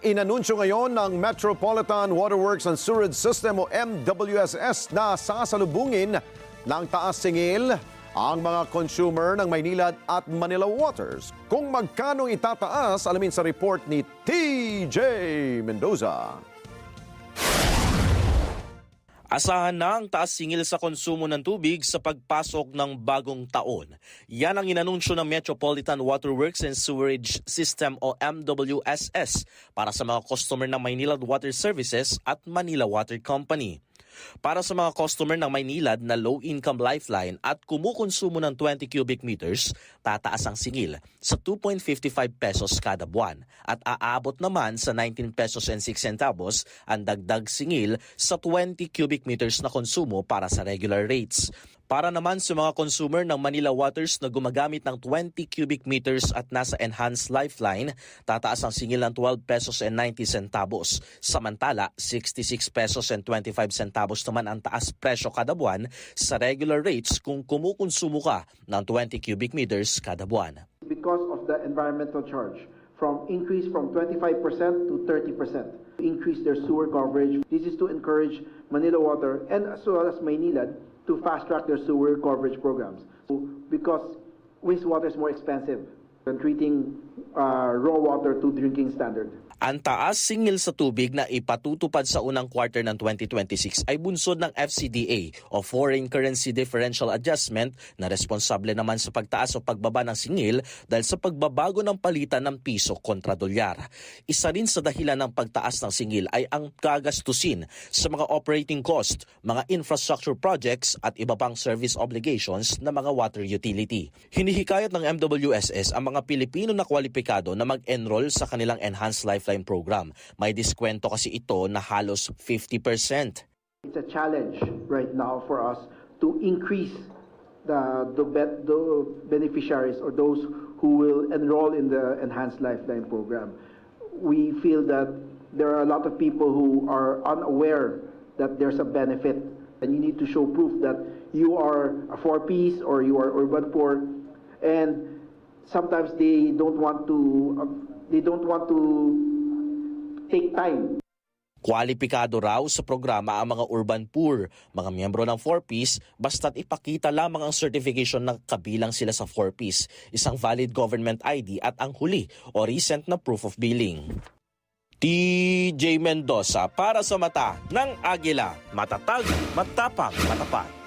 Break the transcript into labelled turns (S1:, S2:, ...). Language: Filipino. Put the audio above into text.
S1: Inanunsyo ngayon ng Metropolitan Waterworks and Sewerage System o MWSS na sasalubungin ng taas singil ang mga consumer ng Maynilad at Manila Waters. Kung magkano itataas, alamin sa report ni TJ Mendoza.
S2: Asahan na ang taas singil sa konsumo ng tubig sa pagpasok ng bagong taon. Yan ang inanunsyo ng Metropolitan Waterworks and Sewerage System o MWSS para sa mga customer ng Maynilad Water Services at Manila Water Company. Para sa mga customer ng Maynilad na low-income lifeline at kumukonsumo ng 20 cubic meters, tataas ang singil sa 2.55 pesos kada buwan at aabot naman sa 19 pesos and 6 centavos ang dagdag singil sa 20 cubic meters na konsumo para sa regular rates. Para naman sa mga consumer ng Manila Waters na gumagamit ng 20 cubic meters at nasa enhanced lifeline, tataas ang singil ng 12 pesos and 90 centavos. Samantala, 66 pesos and 25 centavos naman ang taas presyo kada buwan sa regular rates kung kumukonsumo ka ng 20 cubic meters kada buwan.
S3: Because of the environmental charge, increase from 25% to 30%. Increase their sewer coverage. This is to encourage Manila Water and as well as Maynilad to fast-track their sewer coverage programs. Because wastewater is more expensive than treating raw water to drinking standard.
S2: Ang taas singil sa tubig na ipatutupad sa unang quarter ng 2026 ay bunsod ng FCDA o Foreign Currency Differential Adjustment na responsable naman sa pagtaas o pagbaba ng singil dahil sa pagbabago ng palitan ng piso kontra dolyar. Isa rin sa dahilan ng pagtaas ng singil ay ang gagastusin sa mga operating cost, mga infrastructure projects at iba pang service obligations ng mga water utility. Hinihikayat ng MWSS ang mga Pilipino na kwalipikado na mag-enroll sa kanilang Enhanced Lifeline program. May diskwento kasi ito na halos 50%.
S3: It's a challenge right now for us to increase the beneficiaries or those who will enroll in the Enhanced Lifeline program. We feel that there are a lot of people who are unaware that there's a benefit, and you need to show proof that you are a 4Ps or you are urban poor, and sometimes they don't want to take time.
S2: Kwalipikado raw sa programa ang mga urban poor, mga miyembro ng 4Ps, basta't ipakita lamang ang certification na kabilang sila sa 4Ps, isang valid government ID at ang huli o recent na proof of billing. TJ Mendoza para sa Mata ng Agila, matatag, matapang, matapat.